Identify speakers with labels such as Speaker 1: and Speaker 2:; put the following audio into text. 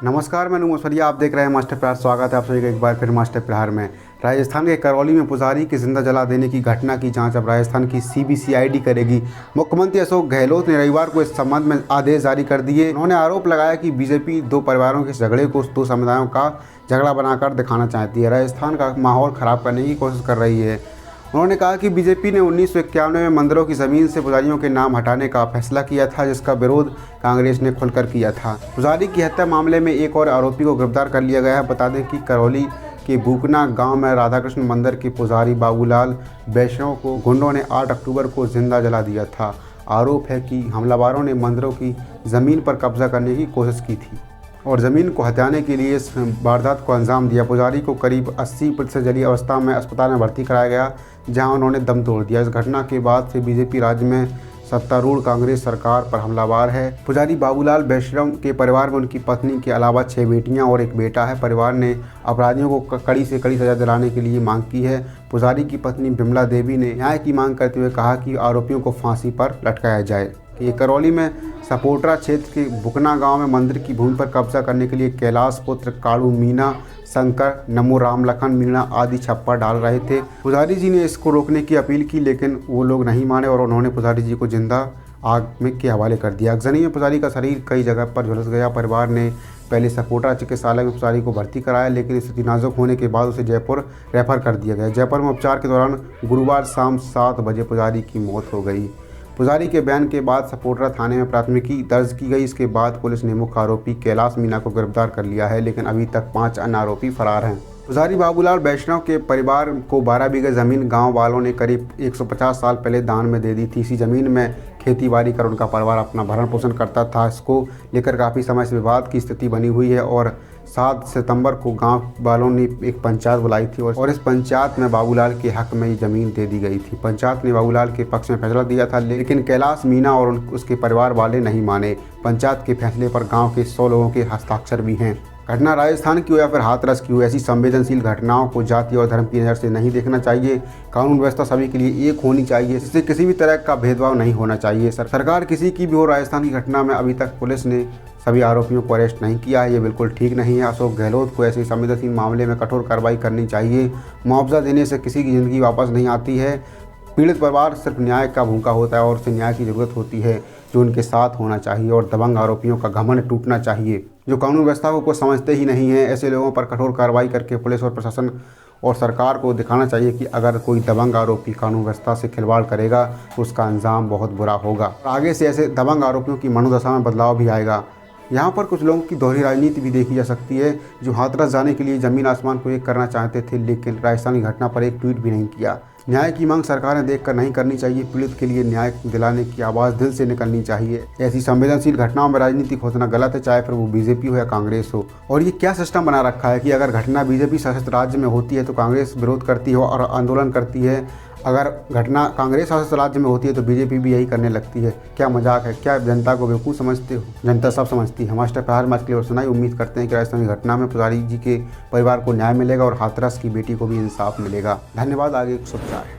Speaker 1: नमस्कार, मैं नुमसरिया, आप देख रहे हैं मास्टर प्रहार। स्वागत है आप सभी का एक बार फिर मास्टर प्रहार में। राजस्थान के करौली में पुजारी के जिंदा जला देने की घटना की जांच अब राजस्थान की सीबीसीआईडी करेगी। मुख्यमंत्री अशोक गहलोत ने रविवार को इस संबंध में आदेश जारी कर दिए। उन्होंने आरोप लगाया कि बीजेपी दो परिवारों के झगड़े को दो समुदायों का झगड़ा बनाकर दिखाना चाहती है, राजस्थान का माहौल खराब करने की कोशिश कर रही है। उन्होंने कहा कि बीजेपी ने 1991 में मंदिरों की ज़मीन से पुजारियों के नाम हटाने का फैसला किया था, जिसका विरोध कांग्रेस ने खुलकर किया था। पुजारी की हत्या मामले में एक और आरोपी को गिरफ्तार कर लिया गया है। बता दें कि करौली के बूकना गांव में राधाकृष्ण मंदिर के पुजारी बाबूलाल वैष्णव को गुंडों ने 8 अक्टूबर को जिंदा जला दिया था। आरोप है कि हमलावरों ने मंदिरों की ज़मीन पर कब्जा करने की कोशिश की थी और ज़मीन को हथियाने के लिए इस वारदात को अंजाम दिया। पुजारी को करीब 80% जली अवस्था में अस्पताल में भर्ती कराया गया, जहां उन्होंने दम तोड़ दिया। इस घटना के बाद से बीजेपी राज्य में सत्तारूढ़ कांग्रेस सरकार पर हमलावर है। पुजारी बाबूलाल वैष्णव के परिवार में उनकी पत्नी के अलावा 6 बेटियां और 1 बेटा है। परिवार ने अपराधियों को कड़ी से कड़ी सजा दिलाने के लिए मांग की है। पुजारी की पत्नी बिमला देवी ने न्याय की मांग करते हुए कहा कि आरोपियों को फांसी पर लटकाया जाए। ये करौली में सपोटरा क्षेत्र के बुकना गांव में मंदिर की भूमि पर कब्जा करने के लिए कैलाश पुत्र काड़ू मीना शंकर नमो राम लखन मीणा आदि छप्पर डाल रहे थे। पुजारी जी ने इसको रोकने की अपील की, लेकिन वो लोग नहीं माने और उन्होंने पुजारी जी को जिंदा आग में के हवाले कर दिया। अगजनी में पुजारी का शरीर कई जगह पर झुलस गया। परिवार ने पहले सपोटरा चिकित्सालय में पुजारी को भर्ती कराया, लेकिन स्थिति नाजुक होने के बाद उसे जयपुर रेफर कर दिया गया। जयपुर में उपचार के दौरान गुरुवार शाम 7 बजे पुजारी की मौत हो गई। पुजारी के बयान के बाद सपोटरा थाने में प्राथमिकी दर्ज की गई। इसके बाद पुलिस ने मुख्य आरोपी कैलाश मीणा को गिरफ्तार कर लिया है, लेकिन अभी तक 5 अन्य आरोपी फरार हैं। पुजारी बाबूलाल वैष्णव के परिवार को 12 बीघा ज़मीन गांव वालों ने करीब 150 साल पहले दान में दे दी थी। इसी ज़मीन में खेती-बाड़ी कर उनका परिवार अपना भरण पोषण करता था। इसको लेकर काफ़ी समय से विवाद की स्थिति बनी हुई है और 7 सितंबर को गांव वालों ने एक पंचायत बुलाई थी और इस पंचायत में बाबूलाल के हक में ये ज़मीन दे दी गई थी। पंचायत ने बाबूलाल के पक्ष में फैसला दिया था, लेकिन कैलाश मीणा और उसके परिवार वाले नहीं माने। पंचायत के फैसले पर गाँव के 100 लोगों के हस्ताक्षर भी हैं। घटना राजस्थान की हो या फिर हाथरस की हो, ऐसी संवेदनशील घटनाओं को जाति और धर्म की नज़र से नहीं देखना चाहिए। कानून व्यवस्था सभी के लिए एक होनी चाहिए, इससे किसी भी तरह का भेदभाव नहीं होना चाहिए। सरकार किसी की भी हो, राजस्थान की घटना में अभी तक पुलिस ने सभी आरोपियों को अरेस्ट नहीं किया है। ये बिल्कुल ठीक नहीं है। अशोक गहलोत को ऐसे संवेदनशील मामले में कठोर कार्रवाई करनी चाहिए। मुआवजा देने से किसी की ज़िंदगी वापस नहीं आती है। पीड़ित परिवार सिर्फ न्याय का भूखा होता है और उसे न्याय की ज़रूरत होती है, जो उनके साथ होना चाहिए। और दबंग आरोपियों का घमंड टूटना चाहिए, जो कानून व्यवस्था को समझते ही नहीं है। ऐसे लोगों पर कठोर कार्रवाई करके पुलिस और प्रशासन और सरकार को दिखाना चाहिए कि अगर कोई दबंग आरोपी कानून व्यवस्था से खिलवाड़ करेगा तो उसका अंजाम बहुत बुरा होगा। आगे से ऐसे दबंग आरोपियों की मनोदशा में बदलाव भी आएगा। यहाँ पर कुछ लोगों की दोहरी राजनीति भी देखी जा सकती है, जो हाथरस जाने के लिए ज़मीन आसमान को एक करना चाहते थे, लेकिन राजस्थान की घटना पर एक ट्वीट भी नहीं किया। न्याय की मांग सरकार ने देखकर नहीं करनी चाहिए। पीड़ित के लिए न्याय दिलाने की आवाज़ दिल से निकलनी चाहिए। ऐसी संवेदनशील घटनाओं में राजनीति खोजना गलत है, चाहे फिर वो बीजेपी हो या कांग्रेस हो। और ये क्या सिस्टम बना रखा है कि अगर घटना बीजेपी शासित राज्य में होती है तो कांग्रेस विरोध करती है और आंदोलन करती है, अगर घटना कांग्रेस शासित राज्य में होती है तो बीजेपी भी यही करने लगती है। क्या मजाक है? क्या जनता को बेवकूफ़ समझते हो? जनता सब समझती है। मास्टर प्रहार में आज के लिए सुनाई। उम्मीद करते हैं कि राजस्थान की घटना में पुजारी जी के परिवार को न्याय मिलेगा और हाथरस की बेटी को भी इंसाफ मिलेगा। धन्यवाद। आगे शुभकामनाएं।